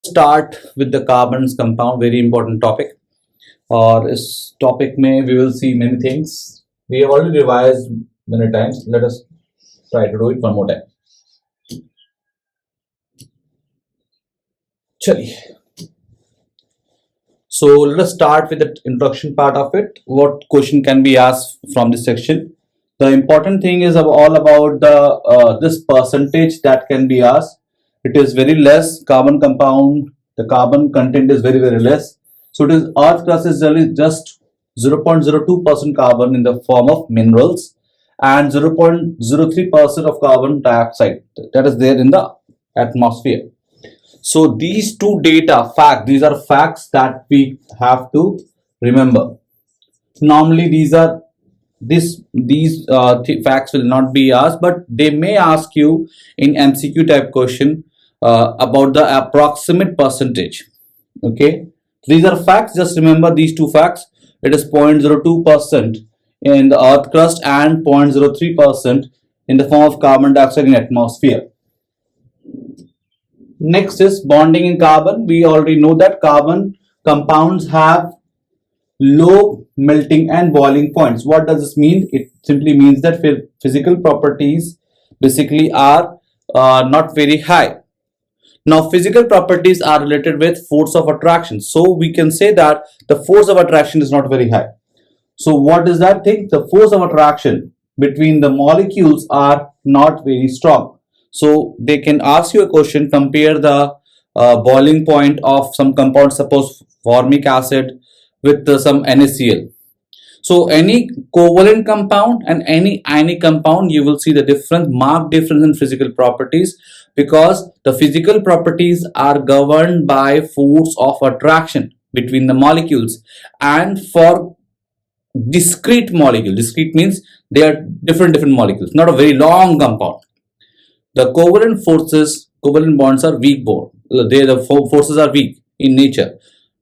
Start with the carbons compound, very important topic. और इस topic में we will see many things. We have already revised many times. Let us try to do it one more time. चलिए. So let us start with the introduction part of it. What question can be asked from this section? The important thing is all about the this percentage that can be asked. It is very less carbon compound. The carbon content is very less. So it is Earth crust is really just 0.02% carbon in the form of minerals and 0.03% of carbon dioxide that is there in the atmosphere. So these two data fact, these are facts that we have to remember. Normally these facts will not be asked, but they may ask you in MCQ type question about the approximate percentage. Okay, these are facts. Just remember these two facts. It is 0.02% in the earth crust and 0.03% in the form of carbon dioxide in atmosphere. Next is bonding in carbon. We already know that carbon compounds have low melting and boiling points. What does this mean? It simply means that physical properties basically are not very high. Now physical properties are related with force of attraction. So we can say that the force of attraction is not very high. So what is that thing? The force of attraction between the molecules are not very strong. So they can ask you a question, compare the boiling point of some compound, suppose formic acid with some NaCl. So any covalent compound and any ionic compound, you will see the difference, marked difference in physical properties, because the physical properties are governed by force of attraction between the molecules. And for discrete molecule, discrete means they are different molecules, not a very long compound. The covalent bonds are weak bond. The forces are weak in nature.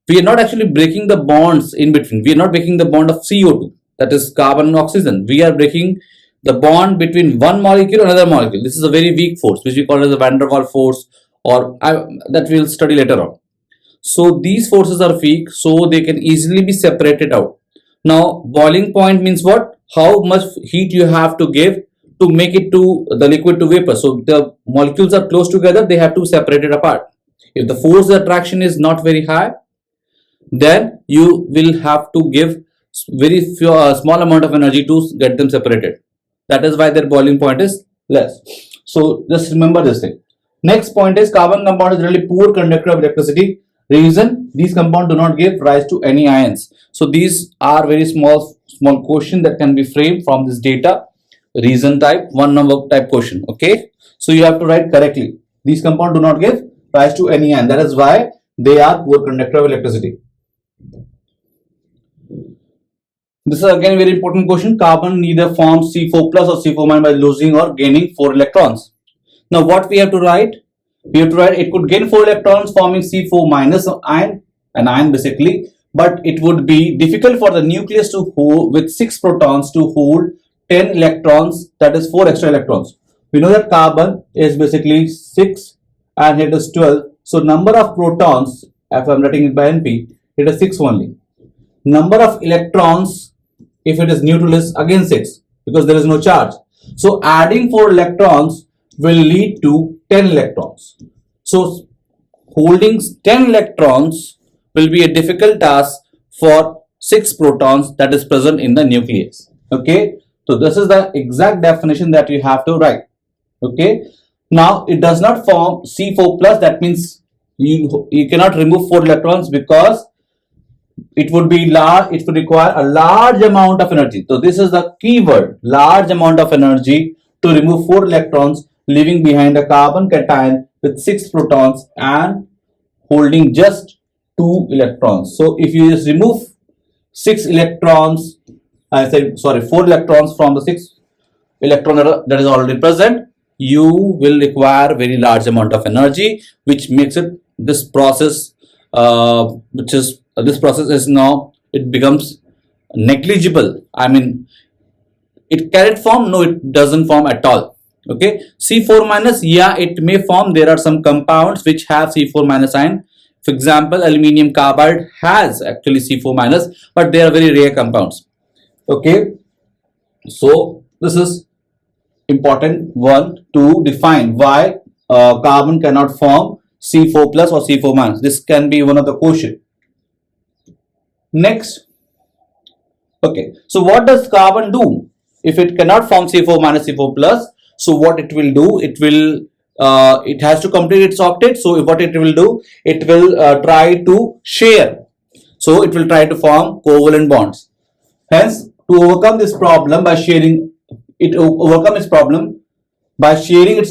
We are not actually breaking the bonds in between. We are not breaking the bond of CO2, that is carbon and oxygen. We are breaking the bond between one molecule and another molecule. This is a very weak force, which we call as the van der Waals force, or that we will study later on. So these forces are weak, so they can easily be separated out. Now boiling point means what? How much heat you have to give to make it to the liquid to vapor. So the molecules are close together, they have to separate it apart. If the force of attraction is not very high, then you will have to give very small amount of energy to get them separated. That is why their boiling point is less. So just remember this thing. Next point is carbon compound is really poor conductor of electricity. Reason, these compounds do not give rise to any ions. So these are very small question that can be framed from this data. Reason type, one number type question. Okay, so you have to write correctly. These compounds do not give rise to any ion. That is why they are poor conductor of electricity. This is again very important question. Carbon neither forms C4 plus or C4 minus by losing or gaining 4 electrons. Now what we have to write? We have to write it could gain 4 electrons forming C4 minus ion, an ion basically, but it would be difficult for the nucleus to hold with 6 protons to hold 10 electrons, that is 4 extra electrons. We know that carbon is basically 6 and it is 12. So number of protons, if I am writing it by NP, it is 6 only. Number of electrons, if it is neutral, is again 6 because there is no charge. So adding 4 electrons will lead to 10 electrons. So holding 10 electrons will be a difficult task for 6 protons that is present in the nucleus. Okay. So this is the exact definition that you have to write. Okay. Now it does not form C4 plus. That means you cannot remove 4 electrons because it would be large. It would require a large amount of energy. So this is the key word: large amount of energy to remove 4 electrons, leaving behind a carbon cation with 6 protons and holding just 2 electrons. So if you just remove 6 electrons, 4 electrons from the 6 electron that is already present, you will require very large amount of energy, which makes it this process is now, it becomes negligible. I mean, it can it form? No, it doesn't form at all. Okay, C4 minus, yeah, it may form. There are some compounds which have C4 minus ion, For example, aluminium carbide has actually C4 minus, but they are very rare compounds. Okay, so this is important one to define why carbon cannot form C4 plus or C4 minus. This can be one of the question. Next, okay, so what does carbon do if it cannot form C4 minus C4 plus? So what it will do, it has to complete its octet. So what it will do, it will try to share. So it will try to form covalent bonds. Hence, to overcome this problem by sharing, its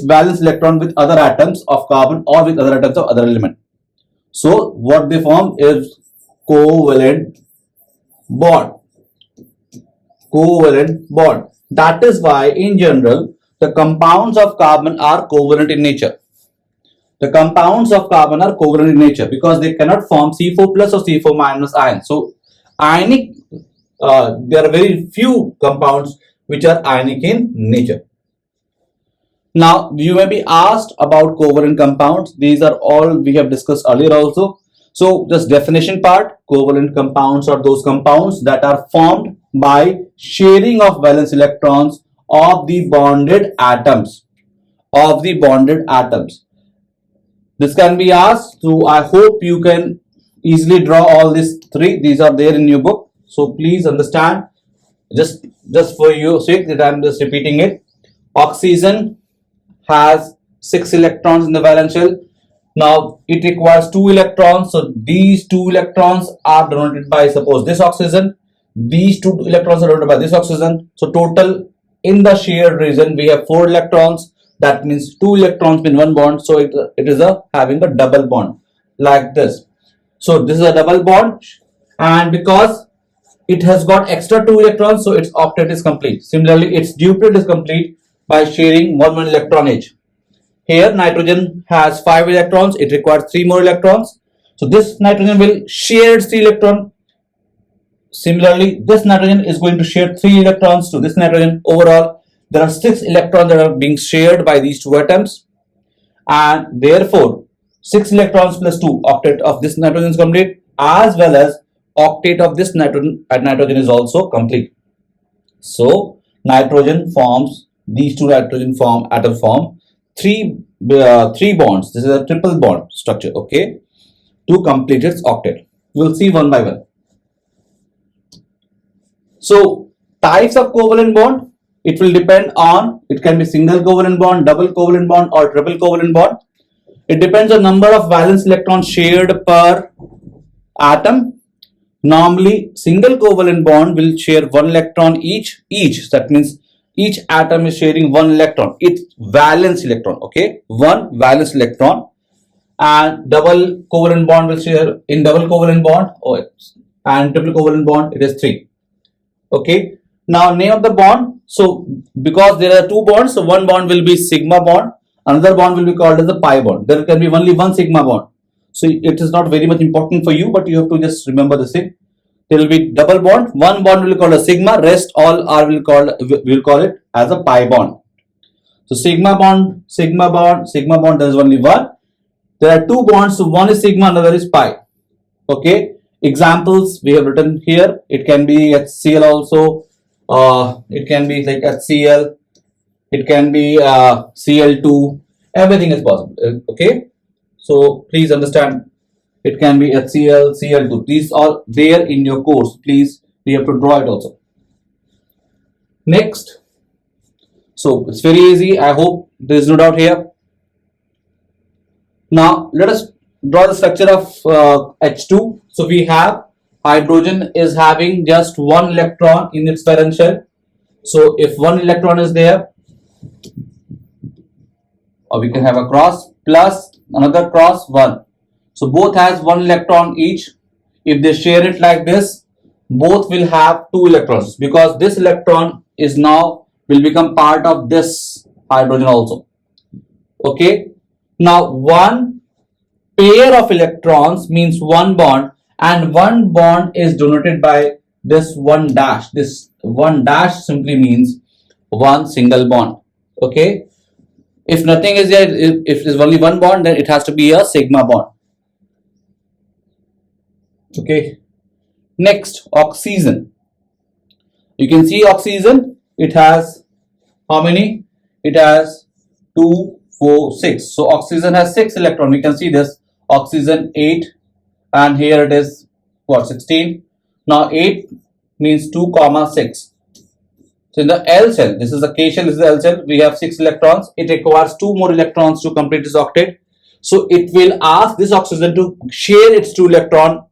valence electron with other atoms of carbon or with other atoms of other element. So what they form is covalent bond. Covalent bond. That is why in general the compounds of carbon are covalent in nature. The compounds of carbon are covalent in nature because they cannot form C4 plus or C4 minus ion. So ionic, there are very few compounds which are ionic in nature. Now you may be asked about covalent compounds. These are all we have discussed earlier also. So just definition part, covalent compounds are those compounds that are formed by sharing of valence electrons of the bonded atoms. This can be asked, so I hope you can easily draw all these three. These are there in your book, so please understand. Just for your sake that I'm just repeating it. Oxygen has 6 electrons in the valence shell. Now it requires 2 electrons, so these 2 electrons are denoted by, suppose, this oxygen. These 2 electrons are denoted by this oxygen. So total in the shared region we have 4 electrons. That means 2 electrons in one bond. So it is having a double bond like this. So this is a double bond, and because it has got extra 2 electrons, so its octet is complete. Similarly, its duplet is complete by sharing one electron each. Here nitrogen has 5 electrons, it requires 3 more electrons. So this nitrogen will share 3 electrons. Similarly, this nitrogen is going to share 3 electrons to this nitrogen. Overall, there are 6 electrons that are being shared by these 2 atoms, and therefore 6 electrons plus 2, octet of this nitrogen is complete, as well as octet of this nitrogen is also complete. So nitrogen forms, these 2 nitrogen atoms form 3 bonds. This is a triple bond structure, okay, to complete its octet. We will see one by one. So types of covalent bond, it will depend on, it can be single covalent bond, double covalent bond, or triple covalent bond. It depends on number of valence electrons shared per atom. Normally single covalent bond will share 1 electron each. That means each atom is sharing 1 electron, its valence electron, okay, 1 valence electron. And double covalent bond will share, in double covalent bond, and triple covalent bond it is 3. Okay, now name of the bond. So because there are 2 bonds, so one bond will be sigma bond, another bond will be called as the pi bond. There can be only one sigma bond, so it is not very much important for you, but you have to just remember the same. There will be double bond, one bond will be called a sigma, rest all are will call it as a pi bond. So sigma bond, there is only one. There are 2 bonds, so one is sigma, another is pi. Okay, examples we have written here. It can be HCl also, it can be like HCl, it can be Cl2, everything is possible. Okay, so please understand, it can be HCl, Cl2, these are there in your course. Please, we have to draw it also. Next, so it's very easy, I hope there is no doubt here. Now let us draw the structure of H2. So we have hydrogen is having just 1 electron in its valence shell. So if 1 electron is there, or we can have a cross plus another cross 1. So both has 1 electron each. If they share it like this, both will have 2 electrons, because this electron is now will become part of this hydrogen also. Okay. Now 1 pair of electrons means 1 bond, and 1 bond is denoted by this 1 dash. This 1 dash simply means 1 single bond. Okay. If nothing is there, if there's only 1 bond, then it has to be a sigma bond. Okay. Next, oxygen. You can see oxygen, it has how many? It has 2, 4, 6. So oxygen has 6 electrons. We can see this. Oxygen 8, and here it is what, 16. Now 8 means 2 comma 6. So in the L cell, this is the K shell, this is the L cell, we have 6 electrons. It requires 2 more electrons to complete this octet. So it will ask this oxygen to share its 2 electron.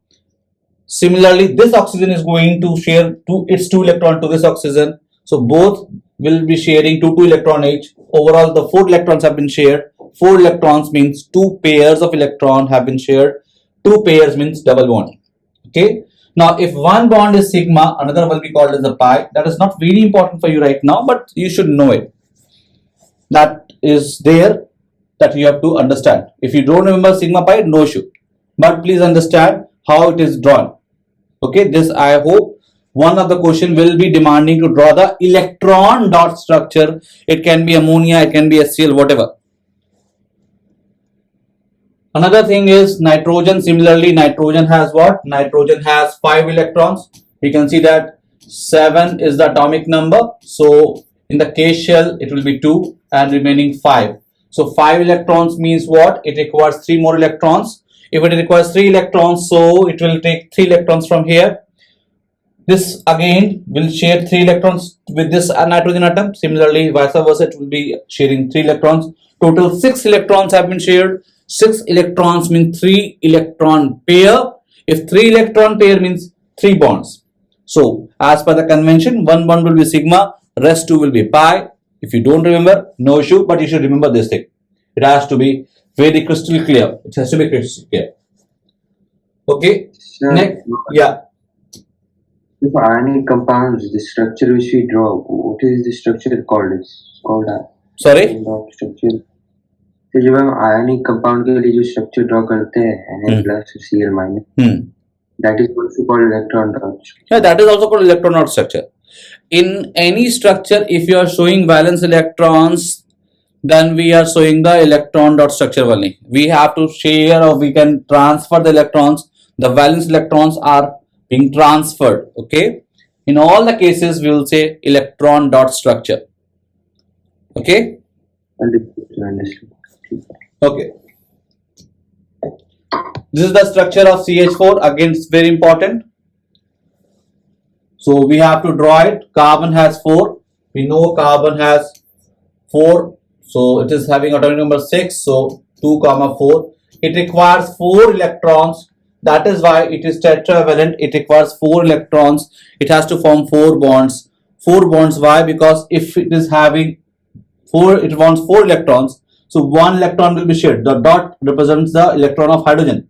Similarly, this oxygen is going to share its 2 electron to this oxygen. So both will be sharing 2 electron each. Overall, the 4 electrons have been shared. 4 electrons means 2 pairs of electron have been shared. 2 pairs means double bond. Okay. Now, if one bond is sigma, another will be called as a pi. That is not very important for you right now, but you should know it. That is there that you have to understand. If you don't remember sigma pi, no issue. But please understand how it is drawn. Okay, this I hope one of the question will be demanding to draw the electron dot structure. It can be ammonia, it can be HCl, whatever. Another thing is nitrogen. Similarly, nitrogen has what? Nitrogen has 5 electrons. You can see that 7 is the atomic number. So in the K shell, it will be 2 and remaining 5. So 5 electrons means what? It requires 3 more electrons. If it requires 3 electrons, so it will take 3 electrons from here. This again will share 3 electrons with this nitrogen atom. Similarly, vice versa, it will be sharing 3 electrons. Total 6 electrons have been shared. 6 electrons means 3 electron pair. If 3 electron pair means 3 bonds. So as per the convention, one bond will be sigma, rest 2 will be pi. If you don't remember, no issue, but you should remember this thing. It has to be very crystal clear. It has to be crystal clear. Okay. Sir, Next, yeah. if ionic compounds, the structure which we draw, what is the structure called? It's called a Sorry. structure. तो जब हम ionic compound के लिए जो structure draw करते हैं Na+ Cl-, that is also called electron dot. Yeah, that is also called electron dot structure. In any structure, if you are showing valence electrons, then we are showing the electron dot structure only. We have to share or we can transfer the electrons. The valence electrons are being transferred. Okay. In all the cases, we will say electron dot structure. Okay. Okay. This is the structure of CH4. Again, it's very important. So we have to draw it. Carbon has 4. We know carbon has 4. So it is having atomic number 6. So 2 comma 4. It requires 4 electrons. That is why it is tetravalent. It requires 4 electrons. It has to form 4 bonds. 4 bonds. Why? Because if it is having 4, it wants 4 electrons. So 1 electron will be shared. The dot represents the electron of hydrogen.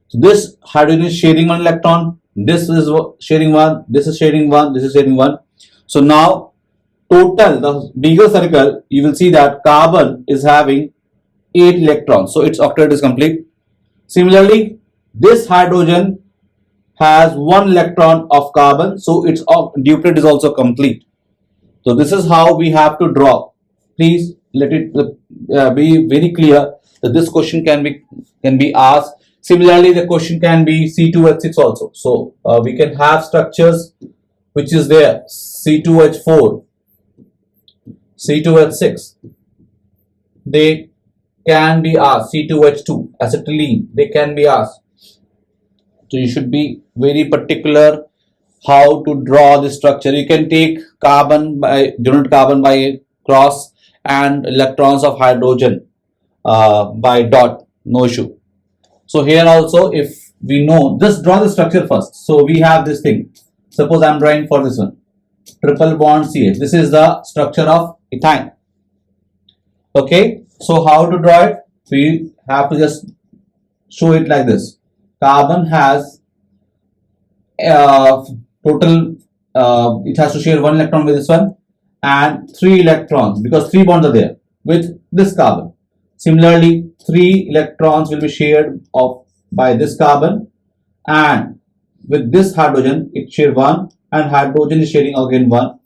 So this hydrogen is sharing 1 electron. This is sharing 1. This is sharing 1. This is sharing 1. So now total, the bigger circle, you will see that carbon is having 8 electrons. So its octet is complete. Similarly, this hydrogen has 1 electron of carbon. So its duplet is also complete. So this is how we have to draw. Please let it be very clear that this question can be asked. Similarly, the question can be C2H6 also. So we can have structures which is there, C2H4, C2H6. They can be asked. C2H2, acetylene. They can be asked. So you should be very particular how to draw this structure. You can take carbon by unit carbon by cross and electrons of hydrogen by dot, no issue. So here also, if we know, just draw the structure first. So we have this thing. Suppose I am drawing for this one, triple bond CH. This is the structure of ethyne. Okay. So how to draw it? We have to just show it like this. Carbon has total. It has to share 1 electron with this one, and 3 electrons, because 3 bonds are there with this carbon. Similarly, 3 electrons will be shared by this carbon, and with this hydrogen it share 1, and hydrogen is sharing again 1.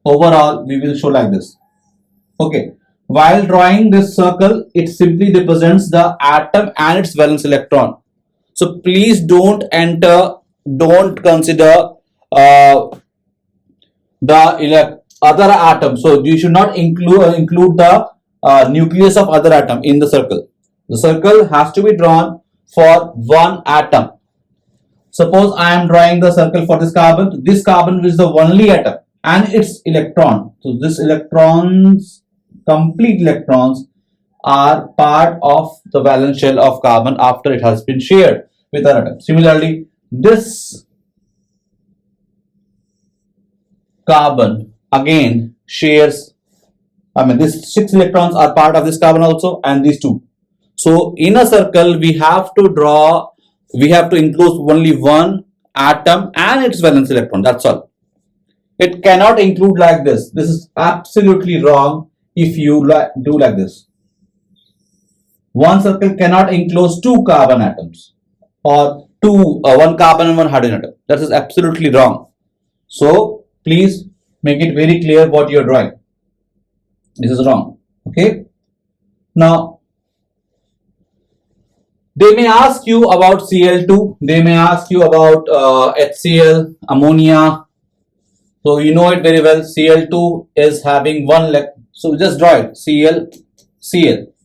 Overall, we will show like this. Okay. While drawing this circle, it simply represents the atom and its valence electron. So please don't consider the other atom. So you should not include the nucleus of other atom in the circle. The circle has to be drawn for one atom. Suppose I am drawing the circle for this carbon. This carbon is the only atom and its electron. So this complete electrons are part of the valence shell of carbon after it has been shared with an atom. Similarly, this carbon again shares, these 6 electrons are part of this carbon also, and these 2. So in a circle we have to include only one atom and its valence electron. That's all. It cannot include like this. This is absolutely wrong if you do like this. One circle cannot enclose 2 carbon atoms or one carbon and one hydrogen atom. That is absolutely wrong. So please make it very clear what you are drawing. This is wrong. Okay. Now they may ask you about Cl2. They may ask you about HCl, ammonia. So you know it very well. Cl2 is having one so just draw it. Cl.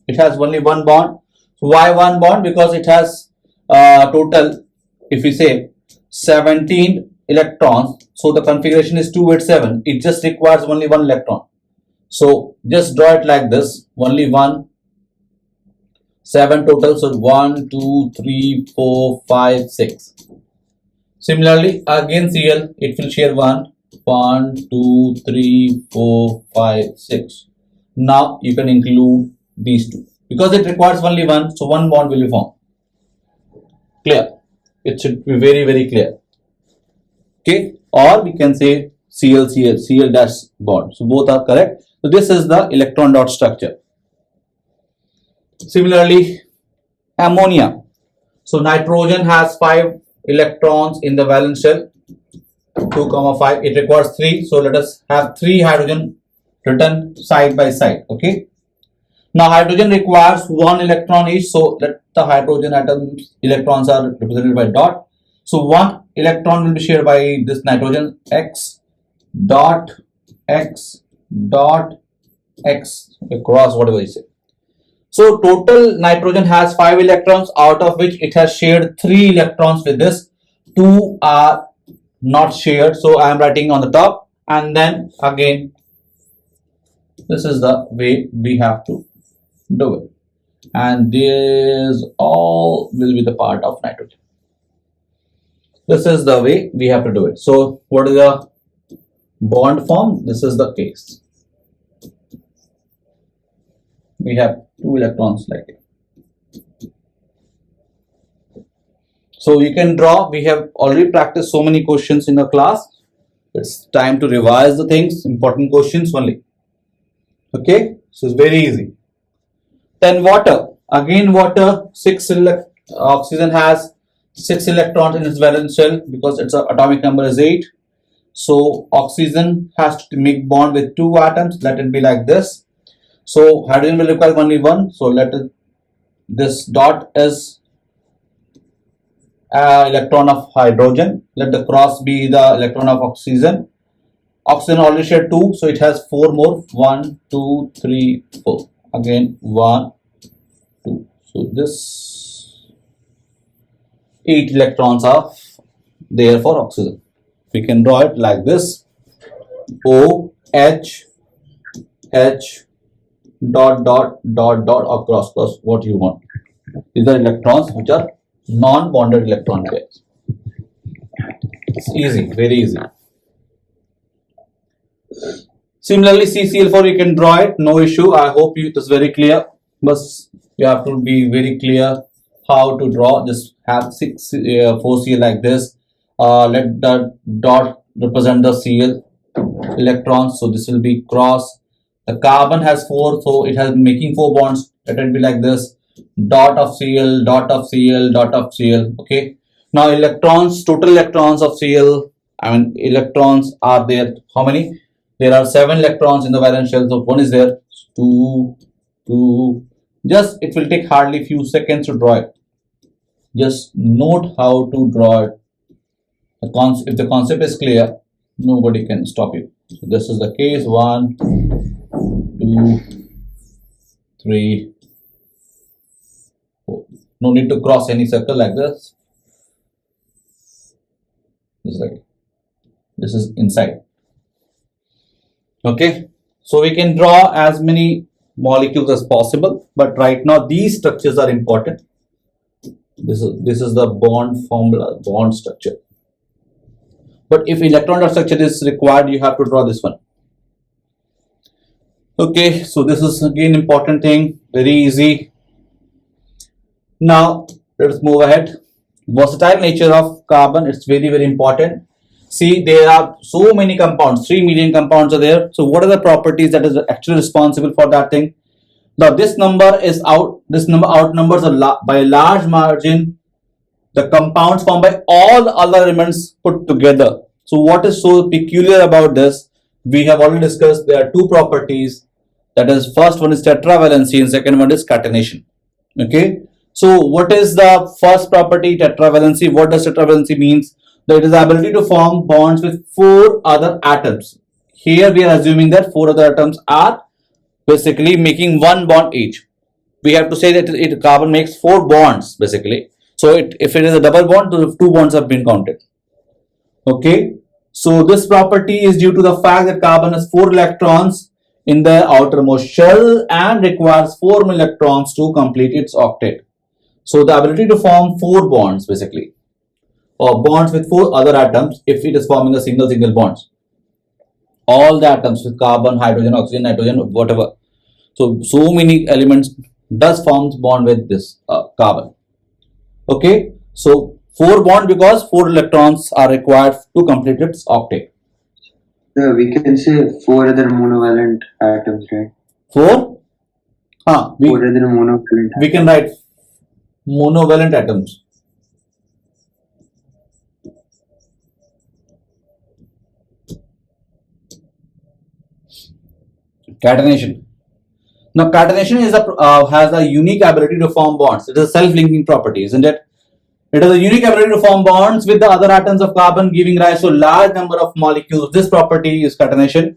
It has only one bond. So why one bond? Because it has total, if we say 17 electrons. So the configuration is 2 8 7. It just requires only one electron. So just draw it like this. Only 1, 7 total. So 1, 2, 3, 4, 5, 6. Similarly, again Cl, it will share 1, 2, 3, 4, 5, 6. Now you can include these 2 because it requires only 1. So one bond will be formed. Clear? It should be very, very clear. Okay, or we can say Cl dash bond. So both are correct. So this is the electron dot structure. Similarly, ammonia. So nitrogen has 5 electrons in the valence shell. 2, 5. It requires 3. So let us have 3 hydrogen written side by side. Okay. Now hydrogen requires 1 electron each. So let the hydrogen atoms electrons are represented by dot. So 1 electron will be shared by this nitrogen. X dot X dot X across, whatever you say. So total nitrogen has 5 electrons, out of which it has shared 3 electrons with this. 2 are not shared. So I am writing on the top, and then again this is the way we have to do it, and this all will be the part of nitrogen. This is the way we have to do it. So what is the bond form? This is the case. We have 2 electrons like it. So you can draw. We have already practiced so many questions in the class. It's time to revise the things, important questions only. Okay, so it's very easy. Then water. Again water, oxygen has 6 electrons in its valence shell because its atomic number is 8. So oxygen has to make bond with 2 atoms. Let it be like this. So hydrogen will require only 1. So let it, this dot is electron of hydrogen. Let the cross be the electron of oxygen. Oxygen already shared 2, so it has 4 more. 1, 2, 3, 4. Again 1, 2. So this 8 electrons are there for oxygen. We can draw it like this. O H H dot dot dot dot across what you want. These are electrons which are non-bonded electron pairs. It's easy, very easy. Similarly, CCl4 you can draw it, no issue. I hope it is very clear. But you have to be very clear how to draw. Just have 4Cl like this. Let the dot represent the Cl electrons. So this will be cross. The carbon has 4, so it has making 4 bonds. Let it be like this. Dot of Cl, dot of Cl, dot of Cl. Okay. Now electrons, total electrons of Cl. Electrons are there. How many? There are 7 electrons in the valence shell. So 1 is there. 2. Just it will take hardly few seconds to draw it. Just note how to draw it. If the concept is clear, nobody can stop you. So this is the case. 1, 2, 3, 4. No need to cross any circle like this. This is inside. Okay, so we can draw as many molecules as possible, but right now these structures are important. This is the bond formula, bond structure. But if electron dot structure is required, you have to draw this one. Okay, so this is again important thing, very easy. Now let's move ahead. Versatile nature of carbon, it's very important. See, there are so many compounds, 3 million compounds are there. So what are the properties that is actually responsible for that thing? Now this number is out, this number outnumbers by a large margin the compounds formed by all the other elements put together. So what is so peculiar about this? We have already discussed there are two properties. That is, first one is tetravalency and second one is catenation. Okay. So what is the first property, tetravalency? What does tetravalency means? That is the ability to form bonds with 4 other atoms. Here we are assuming that 4 other atoms are basically making 1 bond each. We have to say that carbon makes 4 bonds basically. So if it is a double bond, the 2 bonds have been counted. Okay. So this property is due to the fact that carbon has 4 electrons in the outermost shell and requires 4 electrons to complete its octet. So the ability to form 4 bonds basically, or bonds with 4 other atoms if it is forming a single bonds. All the atoms with carbon, hydrogen, oxygen, nitrogen, whatever. So many elements does form bond with this carbon. Okay, so 4 bond because 4 electrons are required to complete its octet. So we can say 4 other monovalent atoms, right? 4? 4 other monovalent. We can write monovalent atoms. Catenation. Now catenation is has a unique ability to form bonds. It is a self-linking property, isn't it? It has a unique ability to form bonds with the other atoms of carbon, giving rise to a large number of molecules. This property is catenation.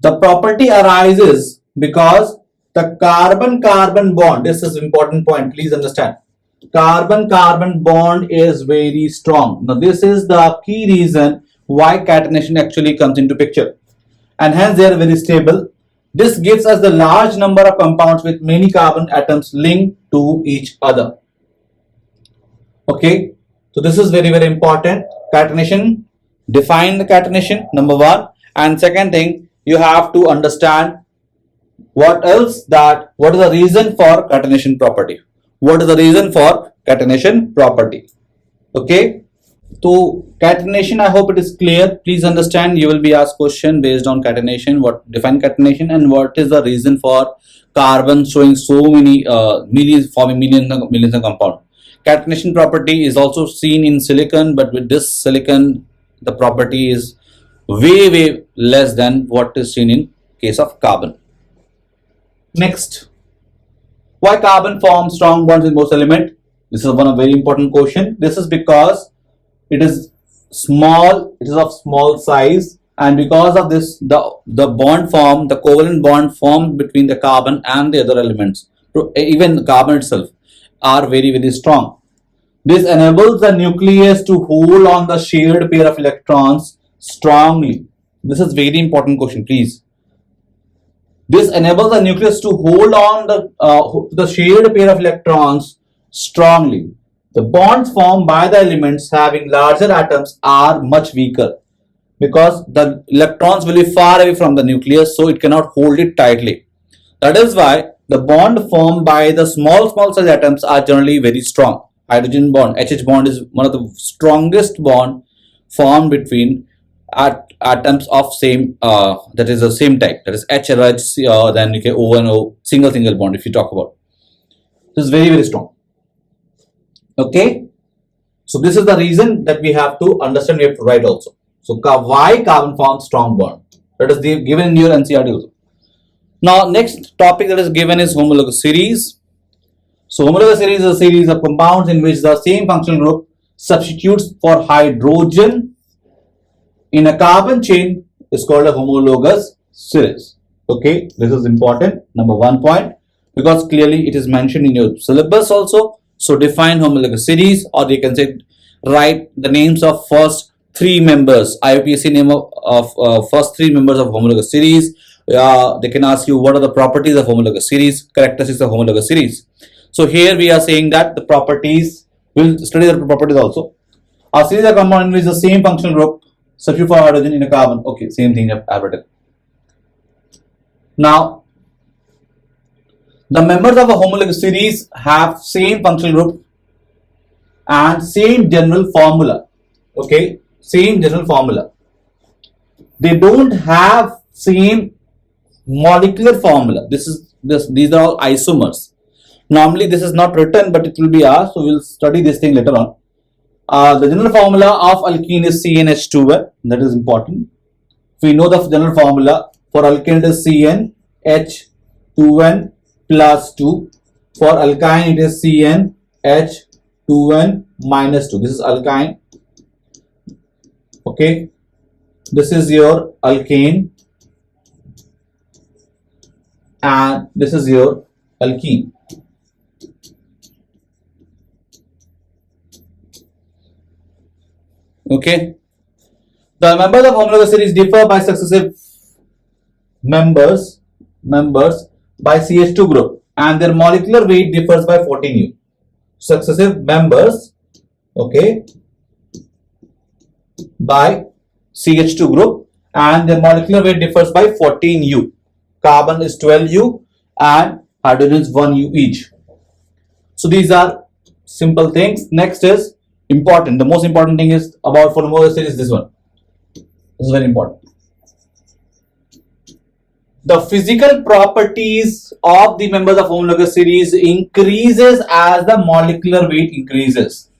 The property arises because the carbon-carbon bond, this is an important point, please understand. Carbon-carbon bond is very strong. Now this is the key reason why catenation actually comes into picture. And hence they are very stable. This gives us the large number of compounds with many carbon atoms linked to each other. Okay, so this is very important. Catenation, define the catenation, number 1. And second thing, you have to understand what is the reason for catenation property. What is the reason for catenation property? Okay, so catenation, I hope it is clear. Please understand, you will be asked question based on catenation. What define catenation and what is the reason for carbon showing so many forming millions of compounds. Catenation property is also seen in silicon, but with this silicon the property is way less than what is seen in case of carbon. Next, why carbon forms strong bonds with most elements? This is one of very important question. This is because it is small, it is of small size, and because of this the bond form, the covalent bond formed between the carbon and the other elements, even carbon itself, are very strong. This enables the nucleus to hold on the shared pair of electrons strongly. This is very important question, please. This enables the nucleus to hold on the shared pair of electrons strongly. The bonds formed by the elements having larger atoms are much weaker because the electrons will be far away from the nucleus, so it cannot hold it tightly. That is why the bond formed by the small size atoms are generally very strong. Hydrogen bond, HH bond, is one of the strongest bond formed between atoms of same that is the same type, that is H or H, then you can O and O, single bond if you talk about. This is very strong. Okay, so this is the reason that we have to understand, we have to write also. So why carbon forms strong bond, that is given in your NCERT also. Now next topic that is given is homologous series. So homologous series is a series of compounds in which the same functional group substitutes for hydrogen in a carbon chain is called a homologous series. Okay, this is important, number 1 point, because clearly it is mentioned in your syllabus also. So define homologous series, or you can say write the names of first 3 members, IUPAC name of first 3 members of homologous series. They can ask you what are the properties of homologous series, characteristics of homologous series. So here we are saying that the properties, we'll study the properties also. A series of compound in which the same functional group substitute for hydrogen in a carbon. Okay, same thing I've written. Now, the members of a homologous series have same functional group and same general formula. Okay, same general formula. They don't have same molecular formula. These are all isomers. Normally this is not written, but it will be asked, so we'll study this thing later on. The general formula of alkene is CnH2n. That is important. We know the general formula for alkene is CnH2n plus 2. For alkyne it is CnH2n minus 2. This is alkyne. Okay. This is your alkane. And this is your alkene. Okay. The members of homologous series differ by successive members by CH2 group, and their molecular weight differs by 14U. Successive members, okay, by CH2 group, and their molecular weight differs by 14U. Carbon is 12U and hydrogen is 1U each. So these are simple things. Next is important. The most important thing is about homologous series. This one. This is very important. The physical properties of the members of homologous series increases as the molecular weight increases.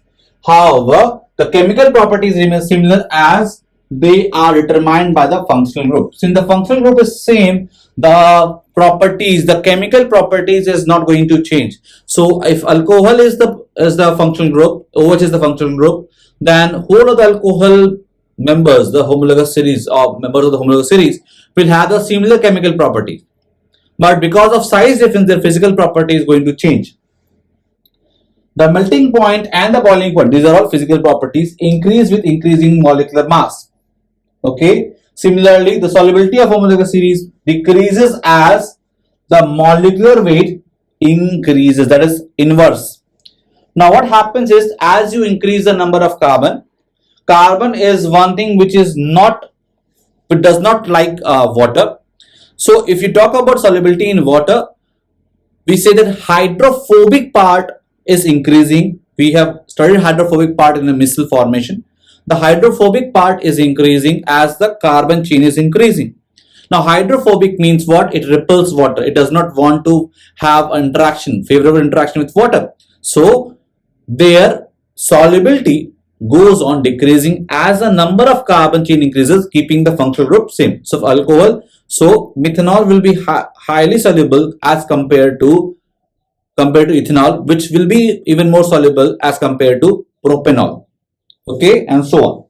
However, the chemical properties remain similar as they are determined by the functional group. Since the functional group is same, the properties, the chemical properties is not going to change. So if alcohol is the functional group, OH is the functional group, then whole of the alcohol members, the homologous series or members of the homologous series will have the similar chemical properties. But because of size difference, their physical property is going to change. The melting point and the boiling point, these are all physical properties, increase with increasing molecular mass. Okay. Similarly, the solubility of homologous series decreases as the molecular weight increases, that is inverse. Now what happens is, as you increase the number of carbon is one thing which is not, it does not like water. So if you talk about solubility in water, we say that hydrophobic part is increasing. We have studied hydrophobic part in the missile formation. The hydrophobic part is increasing as the carbon chain is increasing. Now hydrophobic means what? It repels water. It does not want to have interaction, favorable interaction with water. So their solubility goes on decreasing as the number of carbon chain increases, keeping the functional group same. So alcohol, so methanol will be highly soluble as compared to ethanol, which will be even more soluble as compared to propanol. Okay, and so on.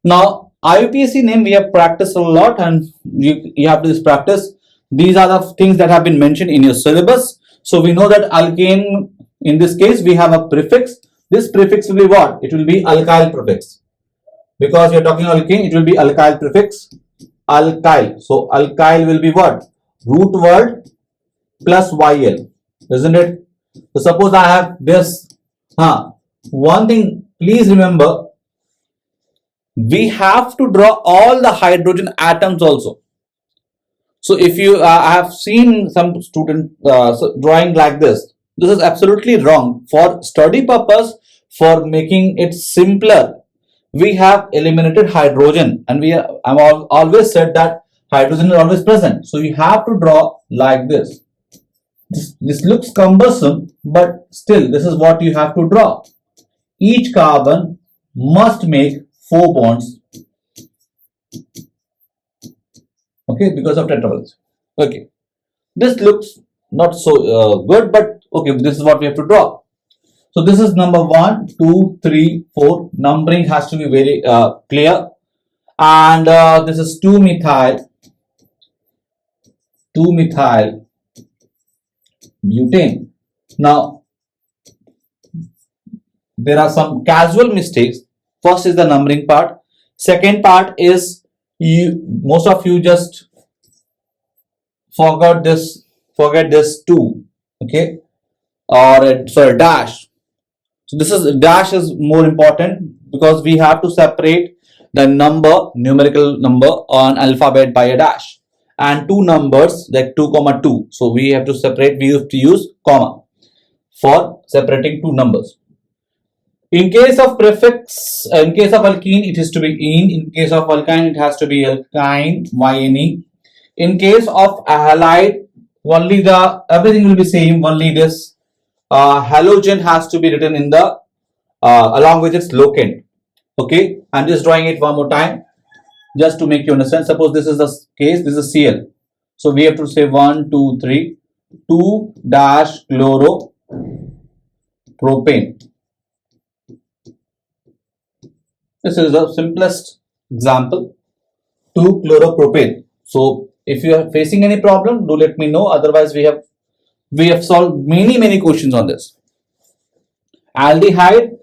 Now IUPAC name we have practiced a lot, and you have to just practice. These are the things that have been mentioned in your syllabus. So we know that alkane, in this case we have a prefix. This prefix will be what? It will be alkyl prefix. Because we are talking alkane, it will be alkyl prefix. Alkyl. So alkyl will be what? Root word plus YL, isn't it? So suppose I have this. One thing, please remember, we have to draw all the hydrogen atoms also. So if you, I have seen some student drawing like this. This is absolutely wrong. For study purpose, for making it simpler, we have eliminated hydrogen, and I've always said that hydrogen is always present. So you have to draw like this. This looks cumbersome, but still this is what you have to draw. Each carbon must make 4 bonds. Okay, because of tetravalence. Okay, this looks not so good, but okay, this is what we have to draw. So this is number 1, 2, 3, 4. Numbering has to be very clear. And this is 2-methyl butane. Now there are some casual mistakes. First is the numbering part. Second part is most of you just forget this 2, okay, or sorry, dash. So this is dash is more important because we have to separate the numerical number on alphabet by a dash, and two numbers like 2, 2. So we have to separate. We have to use comma for separating two numbers. In case of prefix, in case of alkene, it is to be ene. In case of alkyne, it has to be alkyne, yne. In case of halide, only everything will be same. Only this halogen has to be written in the along with its locant. Okay, I'm just drawing it one more time, just to make you understand. Suppose this is the case. This is Cl. So we have to say 1, 2, 3, 2 dash chloropropane. This is the simplest example, 2 chloropropane. So if you are facing any problem, do let me know. Otherwise, we have solved many questions on this. Aldehyde.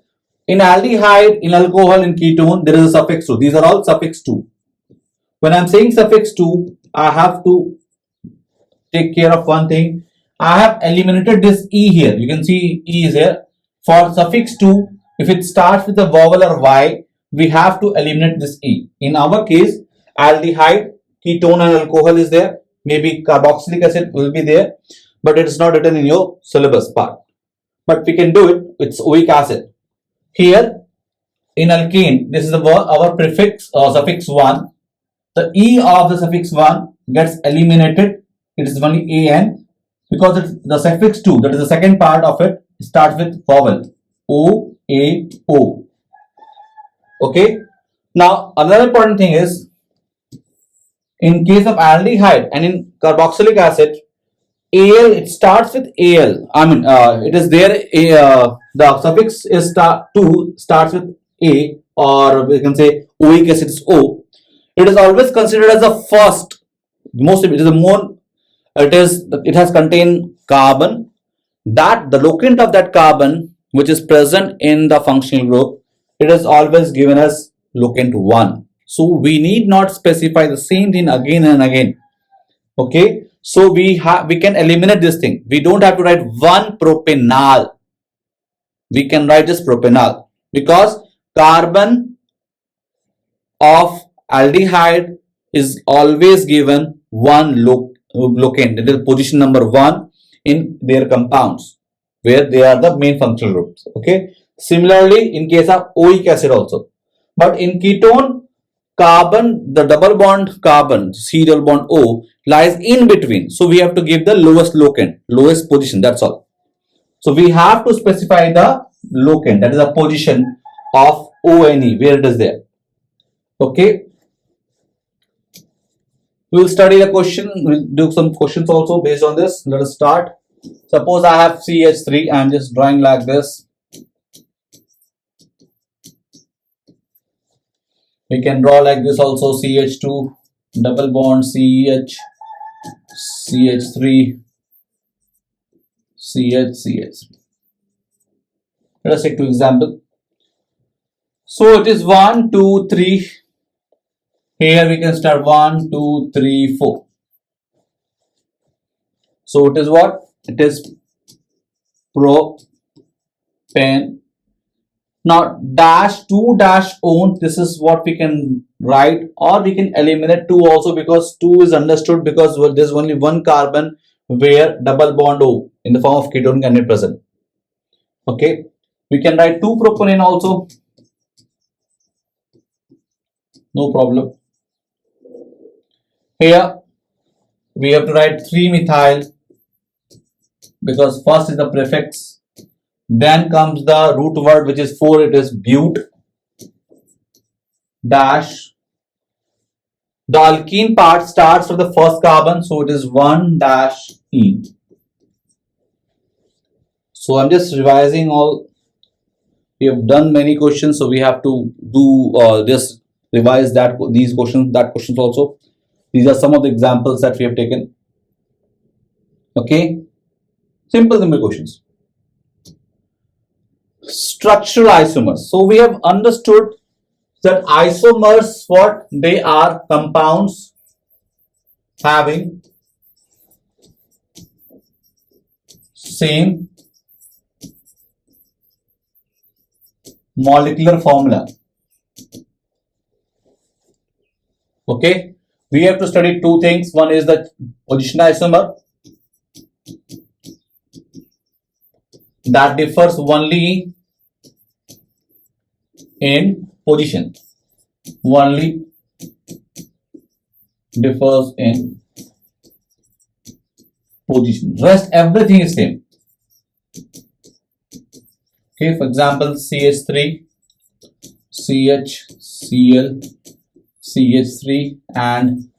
In aldehyde, in alcohol, in ketone, there is a suffix 2. These are all suffix 2. When I'm saying suffix 2, I have to take care of one thing. I have eliminated this E here. You can see E is here. For suffix 2, if it starts with a vowel or Y, we have to eliminate this E. In our case, aldehyde, ketone and alcohol is there. Maybe carboxylic acid will be there, but it is not written in your syllabus part. But we can do it. It's oic acid. Here, in alkene, this is our prefix or suffix 1. The E of the suffix 1 gets eliminated. It is only AN because it's the suffix 2, that is the second part of it, starts with vowel O, A, O. Okay. Now, another important thing is, in case of aldehyde and in carboxylic acid, Al, it starts with Al. I mean, it is there. The suffix is 2 starts with A, or we can say oic acid is O. It is always considered as the first. Mostly, it is a more. It has contained carbon. That the locant of that carbon, which is present in the functional group, it is always given as locant 1. So we need not specify the same thing again and again. Okay. So we can eliminate this thing. We don't have to write 1 propanol. We can write just propanol because carbon of aldehyde is always given 1 locant. It is position number 1 in their compounds where they are the main functional groups. Okay. Similarly, in case of oic acid also, but in ketone, carbon, the double bond carbon, C double bond O, lies in between. So we have to give the lowest locant, lowest position. That's all. So we have to specify the locant, that is the position of ONE, where it is there. Okay. We will study the question. We'll do some questions also based on this. Let us start. Suppose I have CH3. I am just drawing like this. We can draw like this also, CH2, double bond CH, CH3, CH. Let us take two example. So it is 1, 2, 3. Here we can start 1, 2, 3, 4. So it is what? It is propane. Now dash 2 dash on, this is what we can write, or we can eliminate 2 also, because 2 is understood because there is only one carbon where double bond O in the form of ketone can be present. Okay, we can write 2 propanone also, no problem. Here we have to write 3 methyl because first is the prefix. Then comes the root word, which is 4. It is but dash. The alkene part starts with the first carbon, so it is 1 dash ene. So I'm just revising all. We have done many questions, so we have to do just revise that these questions, that questions also. These are some of the examples that we have taken. Okay, simple questions. Structural isomers. So we have understood that isomers, what they are, compounds having same molecular formula. Okay, we have to study two things. One is the position isomer that differs only in position, only differs in position, rest everything is same. Okay, for example, CH3, CHCl, CH3 and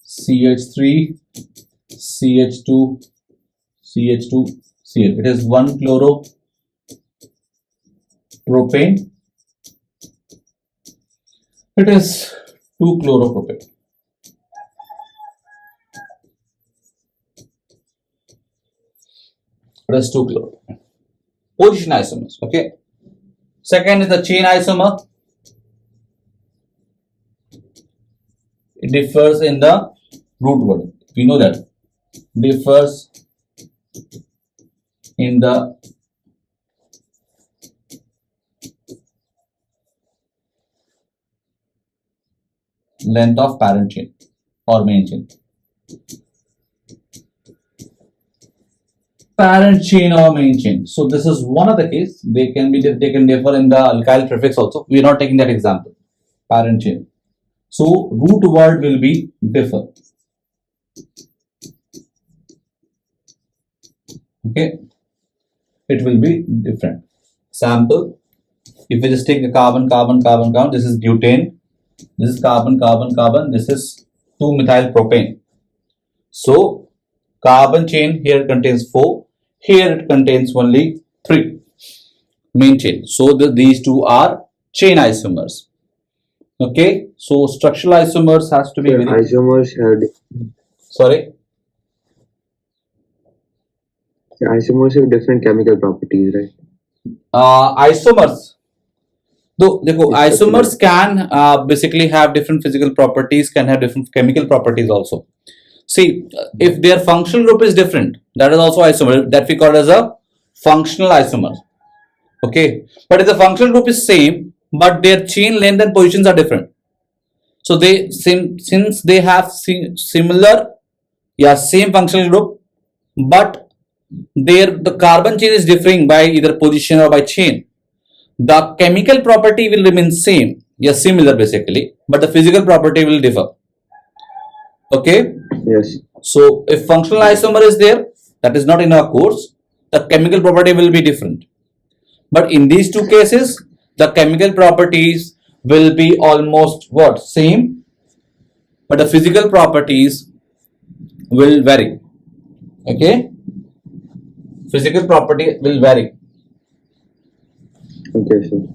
CH3, CH2, CH2, Cl. It is 1 chloropropane. It is 2 chloropropane. It is 2 chloropropane. Position isomers. Okay. Second is the chain isomer. It differs in the root word. We know that. Differs in the length of parent chain or main chain. Parent chain or main chain. So this is one of the case. They can differ in the alkyl prefix also. We are not taking that example. Parent chain. So root word will be differ. Okay, it will be different. Sample. If we just take the carbon, this is butane. This is carbon. This is 2-methyl propane. So carbon chain here contains 4. Here it contains only 3. Main chain. So these two are chain isomers. Okay. So structural isomers has to be isomers have sorry. Isomers have different chemical properties, right? Isomers. Isomers can basically have different physical properties, can have different chemical properties also. See, if their functional group is different, that is also isomer, that we call as a functional isomer. Okay, but if the functional group is same, but their chain length and positions are different, so they since they have similar, same functional group, but the carbon chain is differing by either position or by chain, the chemical property will remain same, similar basically, but the physical property will differ. Okay. Yes. So if functional isomer is there, that is not in our course, the chemical property will be different. But in these two cases, the chemical properties will be almost same, but the physical properties will vary. Okay, physical property will vary. Okay, sir.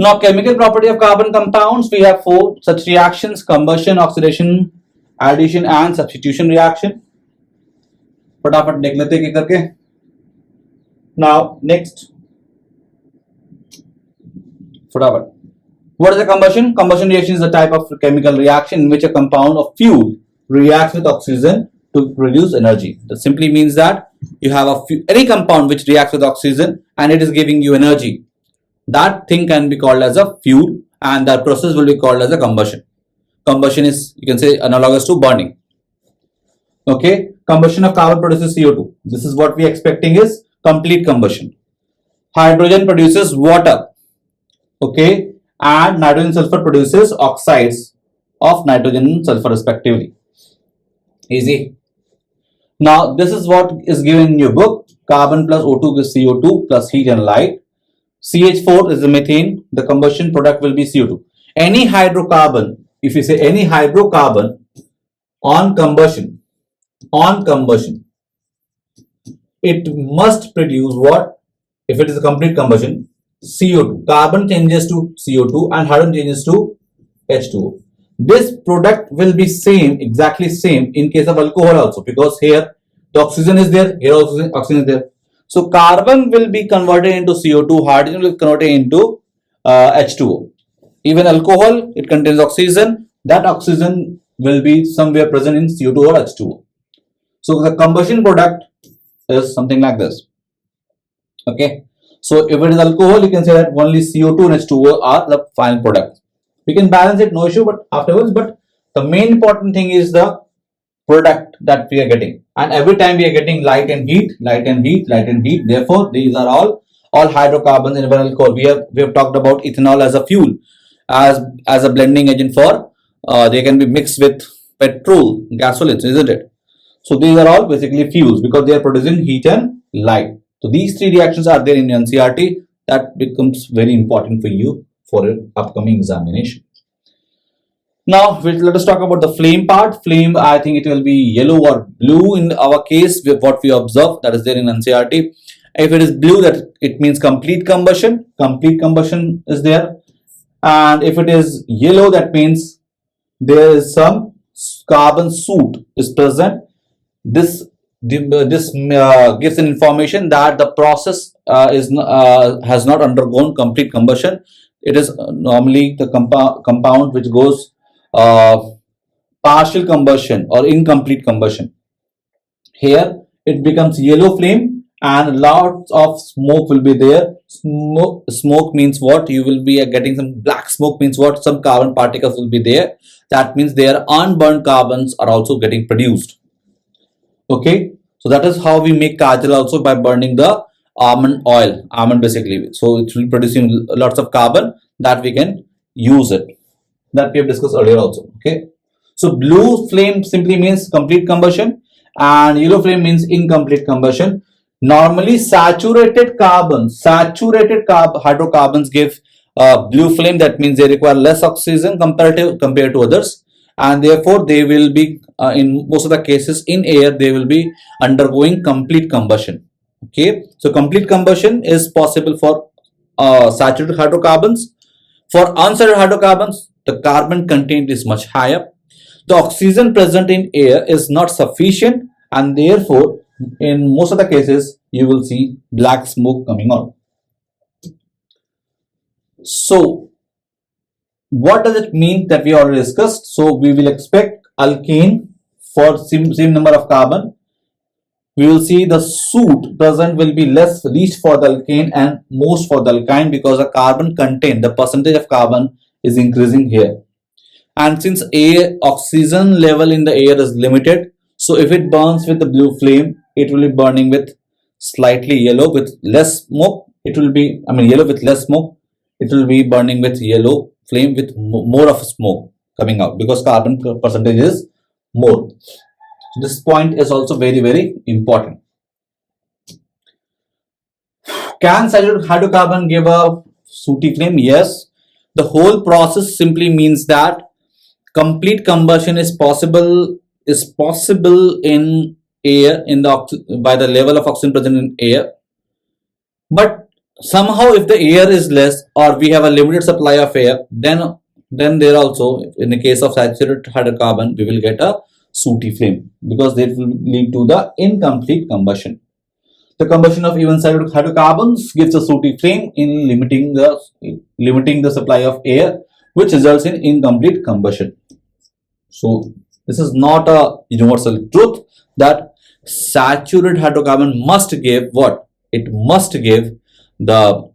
Now, chemical property of carbon compounds, we have 4 such reactions: combustion, oxidation, addition and substitution reaction. फटाफट देख लेते हैं करके. Now, next. फटाफट. What is a combustion? Combustion reaction is a type of chemical reaction in which a compound of fuel reacts with oxygen to produce energy. That simply means that you have any compound which reacts with oxygen and it is giving you energy. That thing can be called as a fuel, and that process will be called as a combustion. Combustion is, you can say, analogous to burning. Okay, combustion of carbon produces CO2. This is what we are expecting is complete combustion. Hydrogen produces water. Okay, and nitrogen sulfur produces oxides of nitrogen and sulfur respectively. Easy. Now this is what is given in your book. Carbon plus O2 gives CO2 plus heat and light. CH4 is the methane. The combustion product will be CO2. Any hydrocarbon, if you say any hydrocarbon on combustion, it must produce what? If it is a complete combustion, CO2. Carbon changes to CO2 and hydrogen changes to H2O. This product will be same, exactly same in case of alcohol also, because here the oxygen is there, here also oxygen is there. So carbon will be converted into CO2, hydrogen will be converted into H2O. Even alcohol, it contains oxygen, that oxygen will be somewhere present in CO2 or H2O. So the combustion product is something like this. Okay. So if it is alcohol, you can say that only CO2 and H2O are the final product. We can balance it, no issue, but afterwards. But the main important thing is the product that we are getting. And every time we are getting light and heat, light and heat, light and heat. Therefore, these are all hydrocarbons in one alcohol. We have talked about ethanol as a fuel, as a blending agent for they can be mixed with petrol, gasoline, isn't it? So these are all basically fuels because they are producing heat and light. So these three reactions are there in NCRT. That becomes very important for you for an upcoming examination. Now let us talk about the flame part. Flame, I think it will be yellow or blue in our case. What we observe, that is there in NCRT. If it is blue, that it means complete combustion. Complete combustion is there. And if it is yellow, that means there is some carbon soot is present. This gives an information that the process has not undergone complete combustion. It is normally the compound which goes partial combustion or incomplete combustion. Here it becomes yellow flame and lots of smoke will be there. Smoke means what? You will be getting some black smoke means what? Some carbon particles will be there. That means their unburned carbons are also getting produced. Okay, so that is how we make kajal also, by burning the almond oil, almond basically. So it will be producing lots of carbon that we can use it. That we have discussed earlier also. Okay, so blue flame simply means complete combustion and yellow flame means incomplete combustion. Normally saturated hydrocarbons give blue flame. That means they require less oxygen compared to others, and therefore they will be in most of the cases in air they will be undergoing complete combustion. Okay, so complete combustion is possible for saturated hydrocarbons. For unsaturated hydrocarbons, the carbon content is much higher. The oxygen present in air is not sufficient, and therefore in most of the cases you will see black smoke coming out. So what does it mean that we already discussed? So we will expect alkane for same number of carbon. We will see the soot present will be less, least for the alkane and most for the alkyne, because the carbon content, the percentage of carbon is increasing here. And since oxygen level in the air is limited, so if it burns with the blue flame, it will be burning with slightly yellow with less smoke. It will be, yellow with less smoke. It will be burning with yellow flame with more of smoke coming out because carbon percentage is more. So this point is also very, very important. Can saturated hydrocarbon give a sooty flame? Yes. The whole process simply means that complete combustion is possible in air by the level of oxygen present in air. But somehow if the air is less or we have a limited supply of air, then there also, in the case of saturated hydrocarbon, we will get a sooty flame because that will lead to the incomplete combustion. The combustion of even saturated hydrocarbons gives a sooty flame in limiting the supply of air, which results in incomplete combustion. So this is not a universal truth that saturated hydrocarbon must give what? It must give the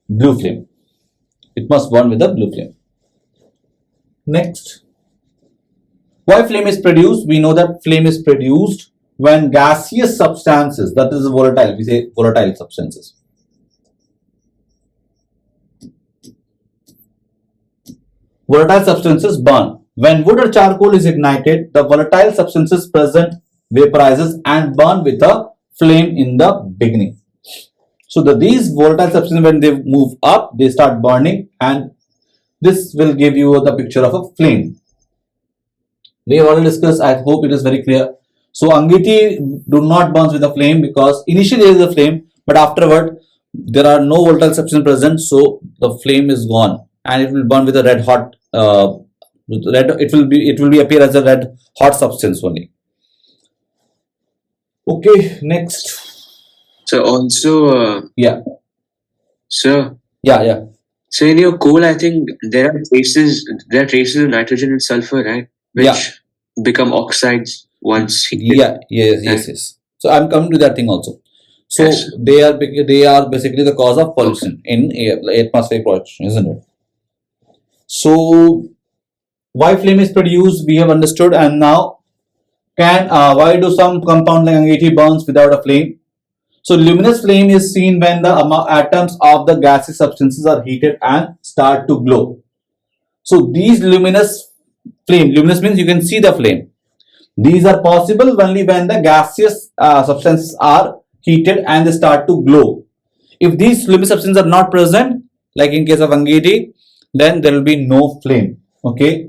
blue flame. It must burn with the blue flame. Next, why flame is produced? We know that flame is produced when gaseous substances, that is volatile, we say volatile substances. Volatile substances burn. When wood or charcoal is ignited, the volatile substances present vaporizes and burn with a flame in the beginning. So these volatile substances, when they move up, they start burning, and this will give you the picture of a flame. We have already discussed, I hope it is very clear. So Angiti do not burn with a flame because initially there is a flame, but afterward there are no volatile substance present, so the flame is gone and it will burn with a red hot red. It will be appear as a red hot substance only. Okay, next. So also, Yeah, sir. yeah. So in your coal, I think there are traces of nitrogen and sulfur, right? Which become oxides once heated. Yes. So I'm coming to that thing also. So Yes. they are basically the cause of pollution in atmospheric pollution, isn't it? So why flame is produced, we have understood, and now why do some compound like Angiti burns without a flame? So luminous flame is seen when the atoms of the gaseous substances are heated and start to glow. So these luminous means you can see the flame. These are possible only when the gaseous substances are heated and they start to glow. If these luminous substances are not present, like in case of Angiti, then there will be no flame. Okay.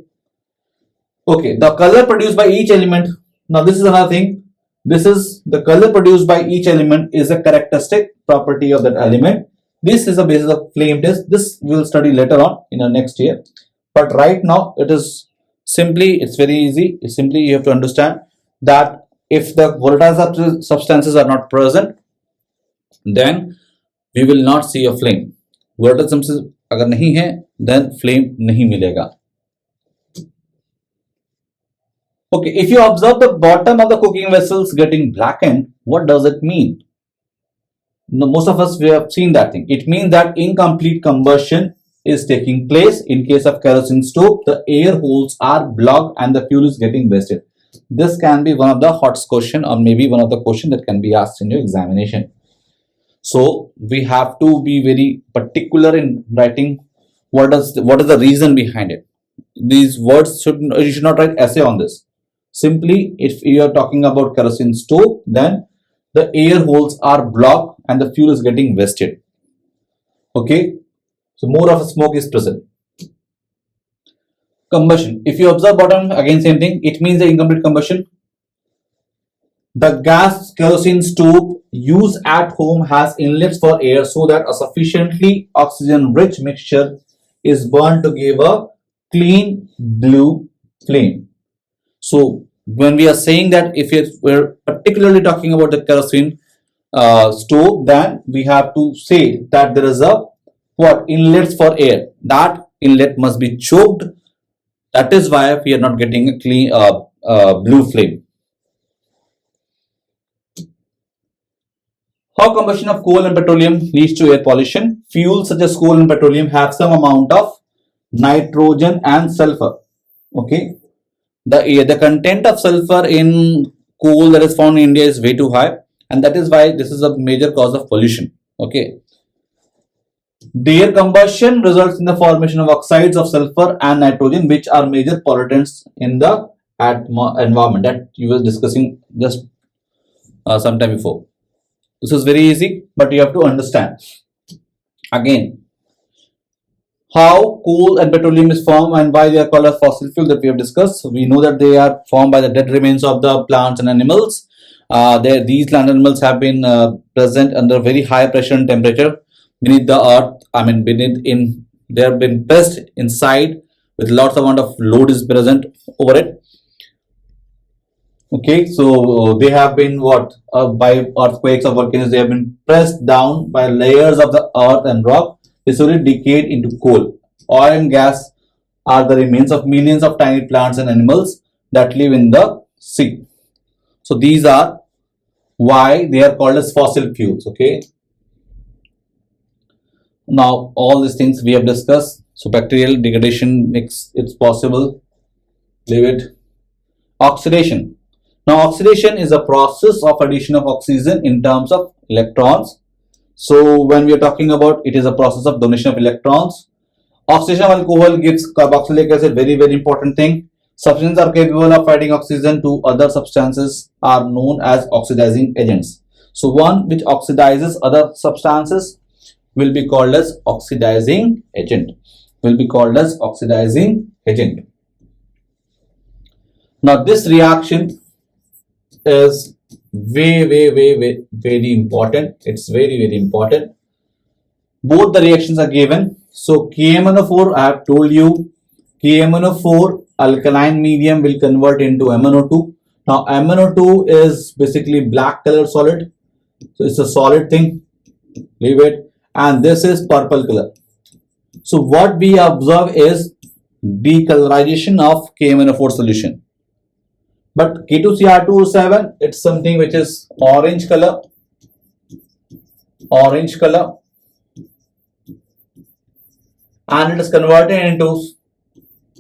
The color produced by each element. Now this is another thing. This is the color produced by each element is a characteristic property of that element. This is the basis of flame test. This we will study later on in the next year. But right now it's very easy. It's simply you have to understand that if the volatile substances are not present, then we will not see a flame. Volatile substances अगर नहीं है, then flame नहीं मिलेगा. Okay, if you observe the bottom of the cooking vessels getting blackened, what does it mean? Now, most of us we have seen that thing. It means that incomplete combustion is taking place. In case of kerosene stove, the air holes are blocked and the fuel is getting wasted. This can be one of the hot question, or maybe one of the question that can be asked in your examination. So we have to be very particular in writing what is the reason behind it. These words you should not write essay on this. Simply, if you are talking about kerosene stove, then the air holes are blocked and the fuel is getting wasted. Okay, so more of a smoke is present. Combustion. If you observe bottom, again same thing. It means the incomplete combustion. The gas kerosene stove used at home has inlets for air so that a sufficiently oxygen-rich mixture is burned to give a clean blue flame. So when we are saying that if we're particularly talking about the kerosene stove, then we have to say that there is a inlets for air. That inlet must be choked. That is why we are not getting a clean blue flame. How combustion of coal and petroleum leads to air pollution? Fuels such as coal and petroleum have some amount of nitrogen and sulfur. Okay, the content of sulfur in coal that is found in India is way too high, and that is why this is a major cause of pollution. Okay, their combustion results in the formation of oxides of sulfur and nitrogen, which are major pollutants in the environment that you were discussing just some time before. This is very easy, but you have to understand again how coal and petroleum is formed and why they are called as fossil fuel that we have discussed. So we know that they are formed by the dead remains of the plants and animals. These plant animals have been present under very high pressure and temperature beneath the earth. They have been pressed inside with lots amount of load is present over it. Okay, so they have been by earthquakes or volcanoes, they have been pressed down by layers of the earth and rock. They slowly decayed into coal. Oil and gas are the remains of millions of tiny plants and animals that live in the sea. So these are why they are called as fossil fuels. Okay, now all these things we have discussed. So bacterial degradation makes it possible. Leave it. Oxidation. Now oxidation is a process of addition of oxygen in terms of electrons. So when we are talking about it is a process of donation of electrons. Oxidation of alcohol gives carboxylic acid, very important thing. Substances are capable of adding oxygen to other substances are known as oxidizing agents. So one which oxidizes other substances will be called as oxidizing agent. Now this reaction is very important. It's very important. Both the reactions are given. So KMnO4, I have told you, KMnO4 alkaline medium will convert into MnO2. Now MnO2 is basically black color solid, so it's a solid thing, leave it, and this is purple color. So what we observe is decolorization of KMnO4 solution. But K2Cr2O7, it's something which is orange color, and it is converted into